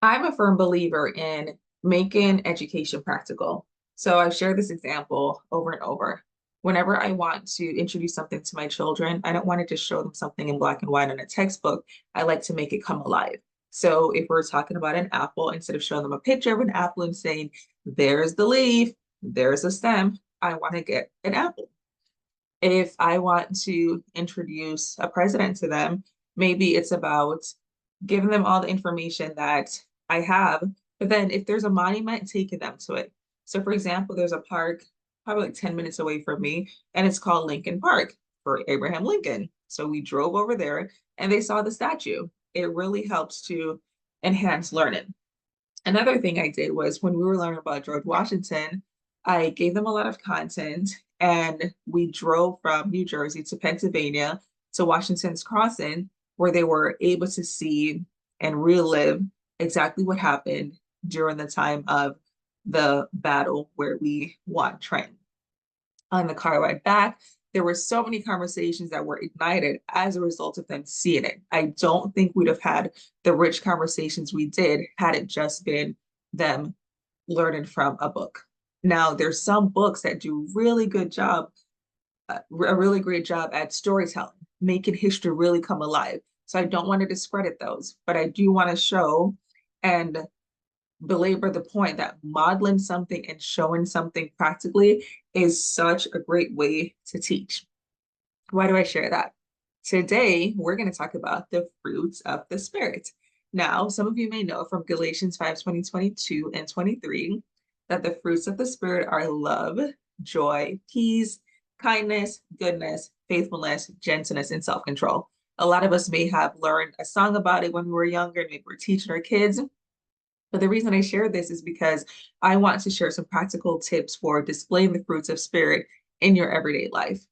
I'm a firm believer in making education practical. So I've shared this example over and over. Whenever I want to introduce something to my children, I don't want to just show them something in black and white in a textbook. I like to make it come alive. So if we're talking about an apple, instead of showing them a picture of an apple and saying, there's the leaf, there's a stem, I want to get an apple. If I want to introduce a president to them, maybe it's about giving them all the information that I have. But then if there's a monument, taking them to it. So for example, there's a park probably like 10 minutes away from me, and it's called Lincoln Park for Abraham Lincoln. So we drove over there and they saw the statue. It really helps to enhance learning. Another thing I did was when we were learning about George Washington, I gave them a lot of content and we drove from New Jersey to Pennsylvania to Washington's Crossing, where they were able to see and relive exactly what happened during the time of the battle where we won Trenton. On the car ride back, there were so many conversations that were ignited as a result of them seeing it. I don't think we'd have had the rich conversations we did had it just been them learning from a book. Now, there's some books that do really good job, a really great job at storytelling, making history really come alive. So I don't want to discredit those, but I do want to show and belabor the point that modeling something and showing something practically is such a great way to teach. Why do I share that? Today, we're going to talk about the fruits of the Spirit. Now, some of you may know from Galatians 5:20, 22, and 23 that the fruits of the Spirit are love, joy, peace, kindness, goodness, faithfulness, gentleness, and self-control. A lot of us may have learned a song about it when we were younger, maybe we're teaching our kids. But the reason I share this is because I want to share some practical tips for displaying the fruits of spirit in your everyday life.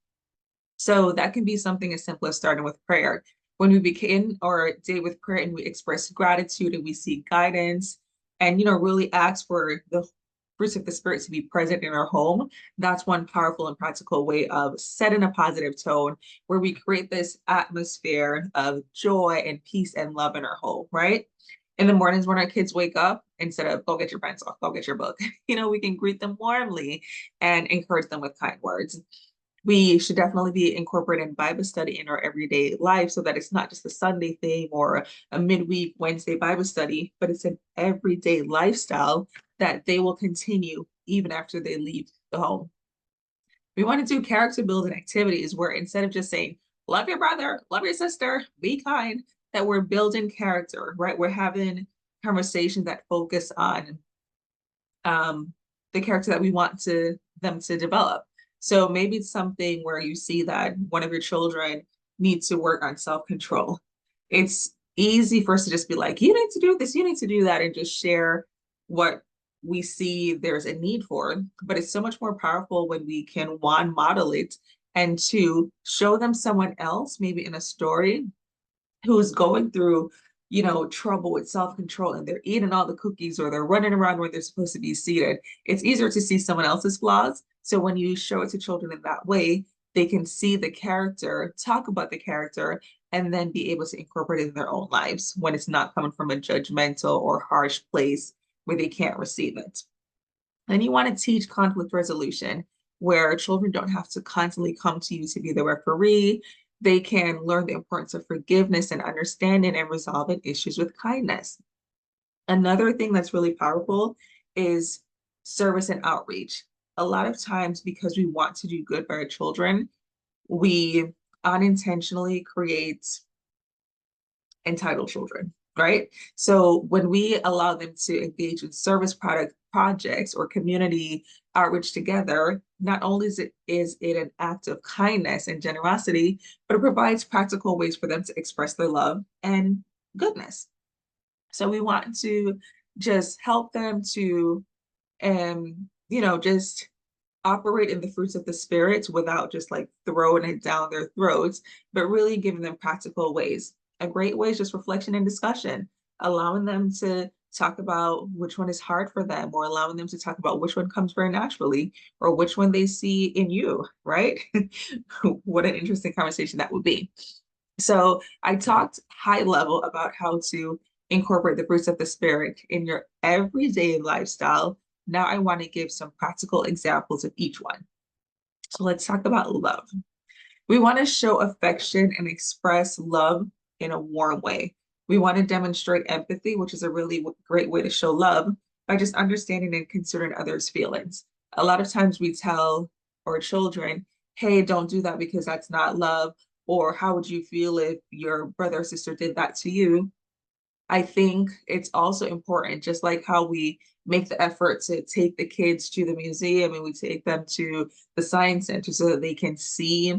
So that can be something as simple as starting with prayer. When we begin our day with prayer and we express gratitude and we seek guidance and, really ask for the fruits of the spirit to be present in our home, that's one powerful and practical way of setting a positive tone where we create this atmosphere of joy and peace and love in our home, right? In the mornings when our kids wake up, instead of go get your pencil, go get your book, we can greet them warmly and encourage them with kind words. We should definitely be incorporating Bible study in our everyday life so that it's not just a Sunday thing or a midweek Wednesday Bible study, but it's an everyday lifestyle that they will continue even after they leave the home. We want to do character building activities where instead of just saying, love your brother, love your sister, be kind, that we're building character, right? We're having conversations that focus on the character that we want them to develop. So maybe it's something where you see that one of your children needs to work on self-control. It's easy for us to just be like, you need to do this, you need to do that, and just share what we see there's a need for. But it's so much more powerful when we can, one, model it, and two, show them someone else, maybe in a story, who's going through, trouble with self-control and they're eating all the cookies or they're running around where they're supposed to be seated. It's easier to see someone else's flaws. So when you show it to children in that way, they can see the character, talk about the character, and then be able to incorporate it in their own lives when it's not coming from a judgmental or harsh place where they can't receive it. And you want to teach conflict resolution where children don't have to constantly come to you to be the referee. They can learn the importance of forgiveness and understanding and resolving issues with kindness. Another thing that's really powerful is service and outreach. A lot of times, because we want to do good by our children, we unintentionally create entitled children, right? So when we allow them to engage in service projects or community outreach together, not only is it an act of kindness and generosity, but it provides practical ways for them to express their love and goodness. So we want to just help them to, just operate in the fruits of the spirit without just like throwing it down their throats, but really giving them practical ways. A great way is just reflection and discussion, allowing them to talk about which one is hard for them, or allowing them to talk about which one comes very naturally, or which one they see in you, right? What an interesting conversation that would be. So I talked high level about how to incorporate the fruits of the Spirit in your everyday lifestyle. Now I want to give some practical examples of each one. So let's talk about love. We want to show affection and express love in a warm way. We want to demonstrate empathy, which is a really great way to show love by just understanding and considering others' feelings. A lot of times we tell our children, hey, don't do that because that's not love. Or how would you feel if your brother or sister did that to you? I think it's also important, just like how we make the effort to take the kids to the museum and we take them to the science center so that they can see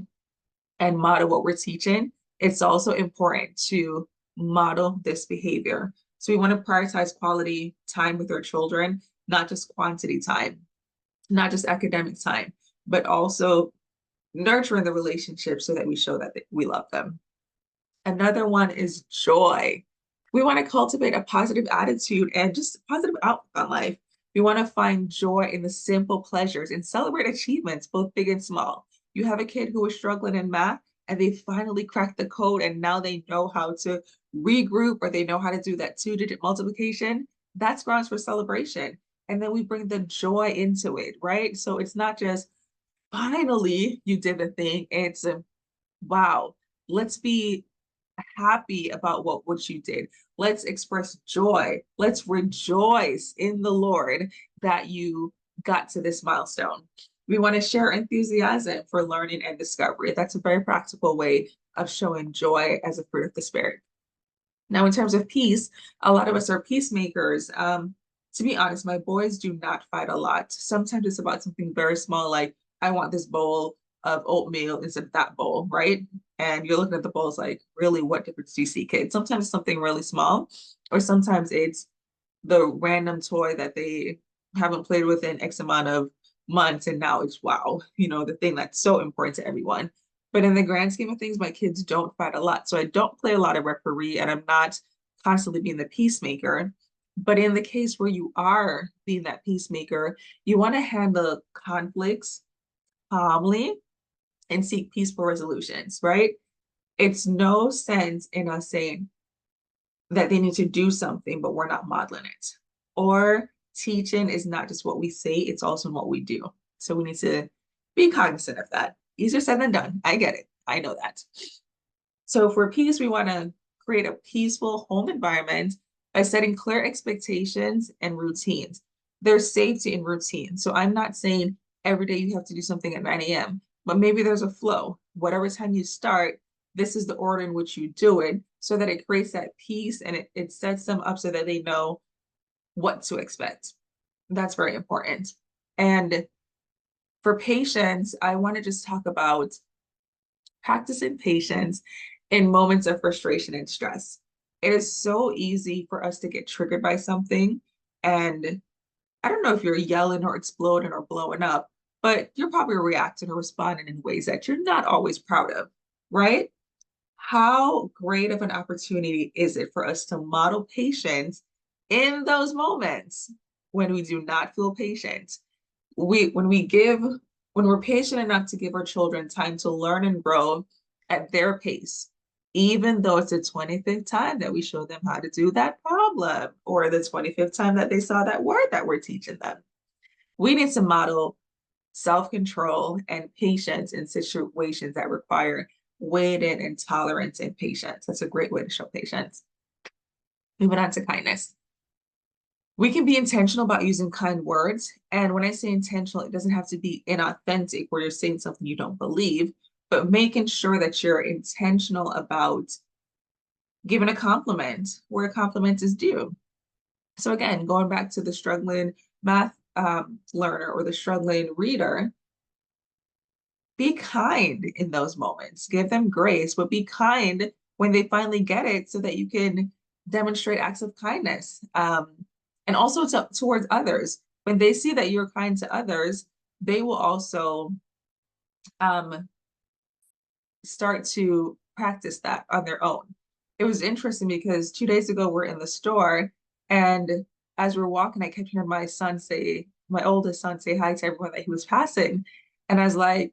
and model what we're teaching. It's also important to model this behavior. So we want to prioritize quality time with our children, not just quantity time, not just academic time, but also nurturing the relationship so that we show that we love them. Another one is joy. We want to cultivate a positive attitude and just a positive outlook on life. We want to find joy in the simple pleasures and celebrate achievements, both big and small. You have a kid who was struggling in math and they finally cracked the code and now they know how to regroup or they know how to do that two-digit multiplication. That's grounds for celebration. And then we bring the joy into it, right? So it's not just finally you did the thing. It's wow, let's be happy about what you did. Let's express joy. Let's rejoice in the Lord that you got to this milestone. We want to share enthusiasm for learning and discovery. That's a very practical way of showing joy as a fruit of the Spirit. Now, in terms of peace, a lot of us are peacemakers. To be honest, my boys do not fight a lot. Sometimes it's about something very small, like I want this bowl of oatmeal instead of that bowl, right? And you're looking at the bowls like, really, what difference do you see, kids? Sometimes it's something really small, or sometimes it's the random toy that they haven't played with in X amount of months, and now it's wow, the thing that's so important to everyone. But in the grand scheme of things, my kids don't fight a lot. So I don't play a lot of referee and I'm not constantly being the peacemaker. But in the case where you are being that peacemaker, you want to handle conflicts calmly and seek peaceful resolutions, right? It's no sense in us saying that they need to do something, but we're not modeling it. Or teaching is not just what we say, it's also what we do. So we need to be cognizant of that. Easier said than done. I get it. I know that. So for peace, we want to create a peaceful home environment by setting clear expectations and routines. There's safety in routine. So I'm not saying every day you have to do something at 9 a.m., but maybe there's a flow. Whatever time you start, this is the order in which you do it so that it creates that peace and it sets them up so that they know what to expect. That's very important. And for patience, I want to just talk about practicing patience in moments of frustration and stress. It is so easy for us to get triggered by something. And I don't know if you're yelling or exploding or blowing up, but you're probably reacting or responding in ways that you're not always proud of, right? How great of an opportunity is it for us to model patience in those moments when we do not feel patient? When we're patient enough to give our children time to learn and grow at their pace, even though it's the 25th time that we show them how to do that problem or the 25th time that they saw that word that we're teaching them. We need to model self-control and patience in situations that require waiting and tolerance and patience. That's a great way to show patience. Moving on to kindness. We can be intentional about using kind words. And when I say intentional, it doesn't have to be inauthentic where you're saying something you don't believe, but making sure that you're intentional about giving a compliment where a compliment is due. So again, going back to the struggling math learner or the struggling reader, be kind in those moments. Give them grace, but be kind when they finally get it so that you can demonstrate acts of kindness. And also towards others. When they see that you're kind to others, they will also start to practice that on their own. It was interesting because 2 days ago we're in the store, and as we're walking, I kept hearing my oldest son say hi to everyone that he was passing. And I was like,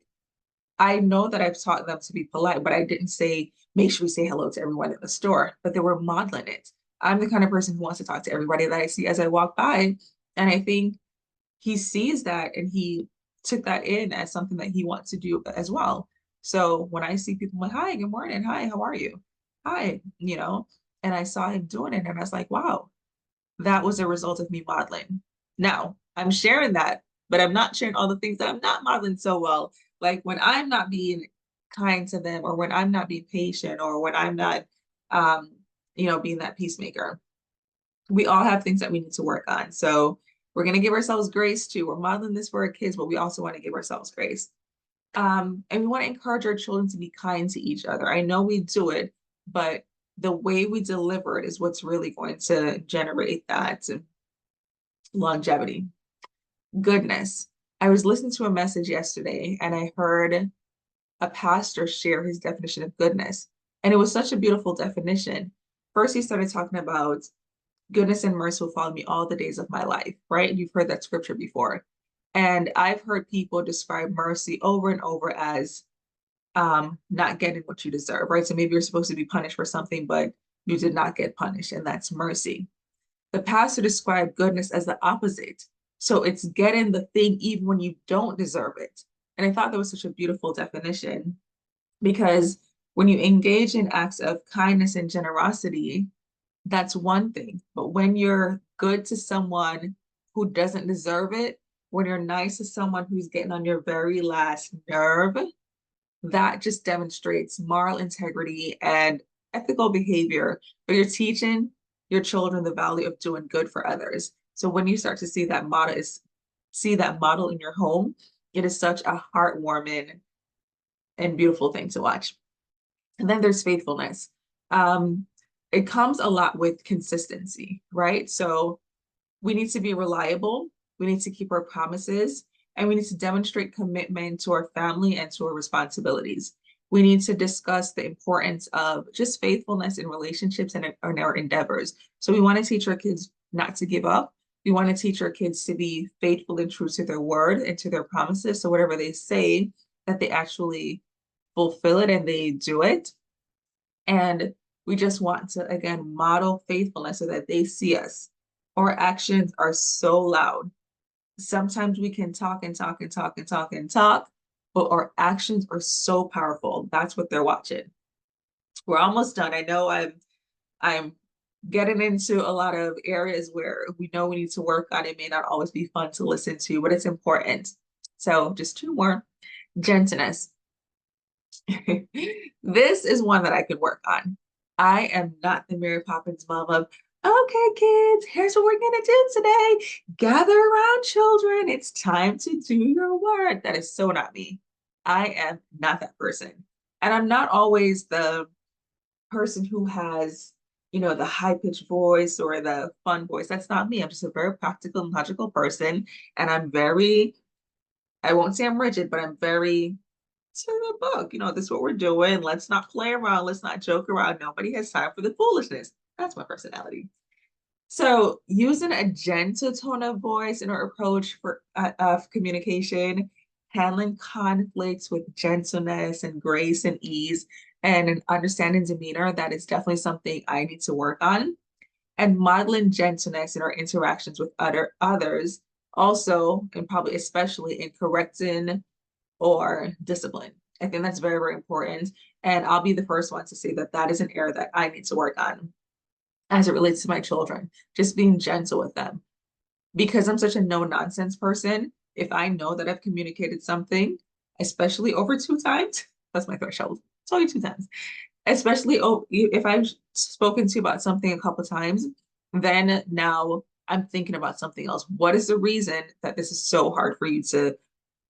I know that I've taught them to be polite, but I didn't say, make sure we say hello to everyone in the store, but they were modeling it. I'm the kind of person who wants to talk to everybody that I see as I walk by. And I think he sees that and he took that in as something that he wants to do as well. So when I see people, I'm like, hi, good morning. Hi, how are you? Hi, and I saw him doing it and I was like, wow, that was a result of me modeling. Now, I'm sharing that, but I'm not sharing all the things that I'm not modeling so well. Like when I'm not being kind to them, or when I'm not being patient, or when I'm not, um, being that peacemaker. We all have things that we need to work on. So we're going to give ourselves grace too. We're modeling this for our kids, but we also want to give ourselves grace. And we want to encourage our children to be kind to each other. I know we do it, but the way we deliver it is what's really going to generate that longevity. Goodness. I was listening to a message yesterday and I heard a pastor share his definition of goodness. And it was such a beautiful definition. First, he started talking about goodness and mercy will follow me all the days of my life, right? You've heard that scripture before. And I've heard people describe mercy over and over as not getting what you deserve, right? So maybe you're supposed to be punished for something, but you did not get punished, and that's mercy. The pastor described goodness as the opposite. So it's getting the thing even when you don't deserve it. And I thought that was such a beautiful definition because when you engage in acts of kindness and generosity, that's one thing. But when you're good to someone who doesn't deserve it, when you're nice to someone who's getting on your very last nerve, that just demonstrates moral integrity and ethical behavior. But you're teaching your children the value of doing good for others. So when you start to see that model in your home, it is such a heartwarming and beautiful thing to watch. And then there's faithfulness. Um, it comes a lot with consistency, right? So we need to be reliable, we need to keep our promises, and we need to demonstrate commitment to our family and to our responsibilities. We need to discuss the importance of just faithfulness in relationships and in our endeavors. So we want to teach our kids not to give up. We want to teach our kids to be faithful and true to their word and to their promises. So whatever they say, that they actually fulfill it and they do it. And we just want to, again, model faithfulness so that they see us. Our actions are so loud. Sometimes we can talk and talk and talk and talk and talk, but our actions are so powerful. That's what they're watching. We're almost done. I know I'm getting into a lot of areas where we know we need to work on. It may not always be fun to listen to, but it's important. So just two more. Gentleness. This is one that I could work on. I am not the Mary Poppins mom of, okay, kids, here's what we're going to do today. Gather around, children. It's time to do your work. That is so not me. I am not that person. And I'm not always the person who has, the high-pitched voice or the fun voice. That's not me. I'm just a very practical and logical person. And I won't say I'm rigid, but I'm very to the book. This is what we're doing. Let's not play around. Let's not joke around. Nobody has time for the foolishness. That's my personality. So using a gentle tone of voice in our approach for of communication, handling conflicts with gentleness and grace and ease, and an understanding demeanor, that is definitely something I need to work on. And modeling gentleness in our interactions with others, also, and probably especially in correcting or discipline. I think that's very, very important. And I'll be the first one to say that that is an area that I need to work on as it relates to my children, just being gentle with them. Because I'm such a no nonsense person, if I know that I've communicated something, especially over two times, that's my threshold. It's only two times. Especially if I've spoken to you about something a couple times, then now I'm thinking about something else. What is the reason that this is so hard for you to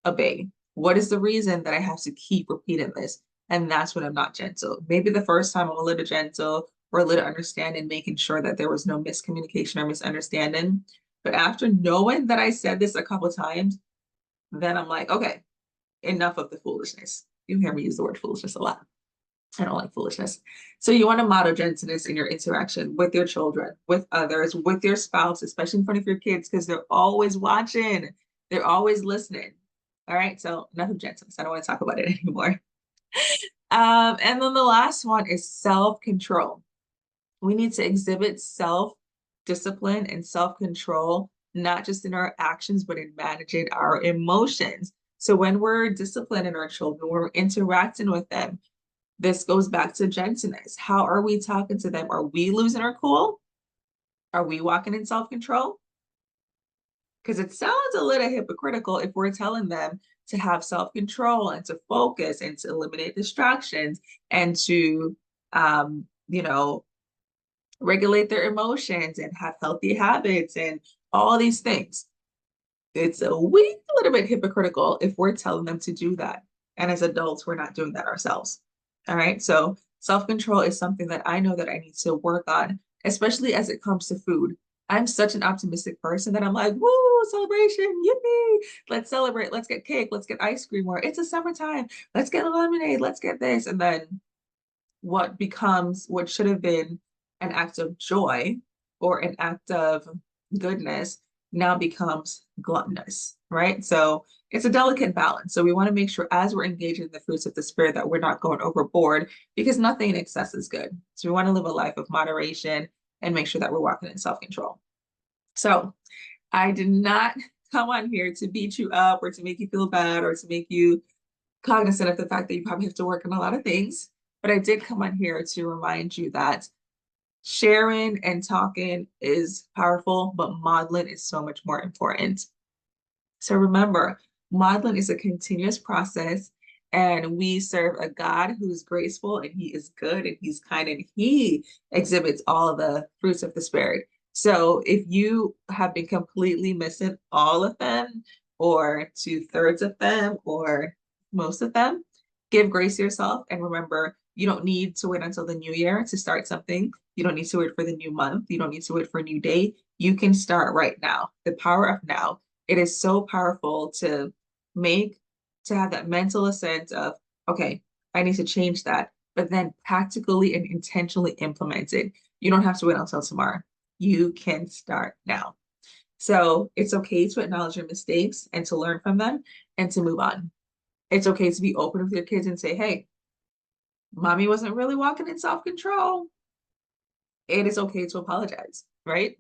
obey? What is the reason that I have to keep repeating this? And that's when I'm not gentle. Maybe the first time I'm a little gentle or a little understanding, making sure that there was no miscommunication or misunderstanding. But after knowing that I said this a couple times, then I'm like, okay, enough of the foolishness. You hear me use the word foolishness a lot. I don't like foolishness. So you want to model gentleness in your interaction with your children, with others, with your spouse, especially in front of your kids, because they're always watching. They're always listening. All right, so enough of gentleness. I don't want to talk about it anymore. And then the last one is self-control. We need to exhibit self-discipline and self-control, not just in our actions, but in managing our emotions. So when we're disciplining our children, when we're interacting with them, this goes back to gentleness. How are we talking to them? Are we losing our cool? Are we walking in self-control? Because it sounds a little hypocritical if we're telling them to have self-control and to focus and to eliminate distractions and to, you know, regulate their emotions and have healthy habits and all these things. It's a wee little bit hypocritical if we're telling them to do that. And as adults, we're not doing that ourselves. All right. So self-control is something that I know that I need to work on, especially as it comes to food. I'm such an optimistic person that I'm like, woo, celebration, yippee, let's celebrate, let's get cake, let's get ice cream, or it's a summertime, let's get a lemonade, let's get this. And then what should have been an act of joy or an act of goodness now becomes gluttonous, right? So it's a delicate balance. So we want to make sure as we're engaging in the fruits of the spirit that we're not going overboard because nothing in excess is good. So we want to live a life of moderation and make sure that we're walking in self-control. So I did not come on here to beat you up or to make you feel bad or to make you cognizant of the fact that you probably have to work on a lot of things. But I did come on here to remind you that sharing and talking is powerful, but modeling is so much more important. So remember, modeling is a continuous process, and we serve a God who's graceful and he is good and he's kind and he exhibits all the fruits of the Spirit. So if you have been completely missing all of them, or two-thirds of them, or most of them, give grace to yourself. And remember, you don't need to wait until the new year to start something. You don't need to wait for the new month. You don't need to wait for a new day. You can start right now. The power of now. It is so powerful to have that mental assent of, okay, I need to change that, but then practically and intentionally implement it. You don't have to wait until tomorrow. You can start now. So it's okay to acknowledge your mistakes and to learn from them and to move on. It's okay to be open with your kids and say, hey, mommy wasn't really walking in self-control. It is okay to apologize, right?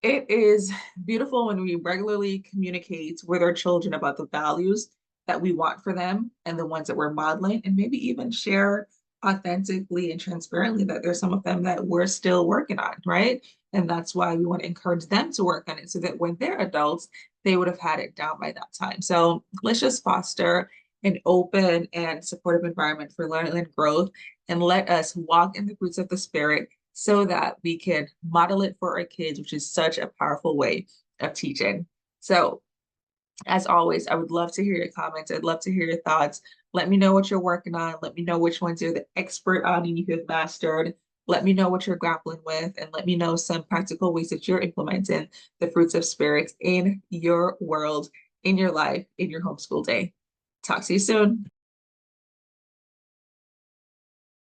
It is beautiful when we regularly communicate with our children about the values that we want for them and the ones that we're modeling, and maybe even share authentically and transparently that there's some of them that we're still working on, right? And that's why we want to encourage them to work on it so that when they're adults, they would have had it down by that time. So let's just foster an open and supportive environment for learning and growth, and let us walk in the fruits of the Spirit so that we can model it for our kids, which is such a powerful way of teaching. So, as always, I would love to hear your comments. I'd love to hear your thoughts. Let me know what you're working on. Let me know which ones you're the expert on and you have mastered. Let me know what you're grappling with, and let me know some practical ways that you're implementing the fruits of spirits in your world, in your life, in your homeschool day. Talk to you soon.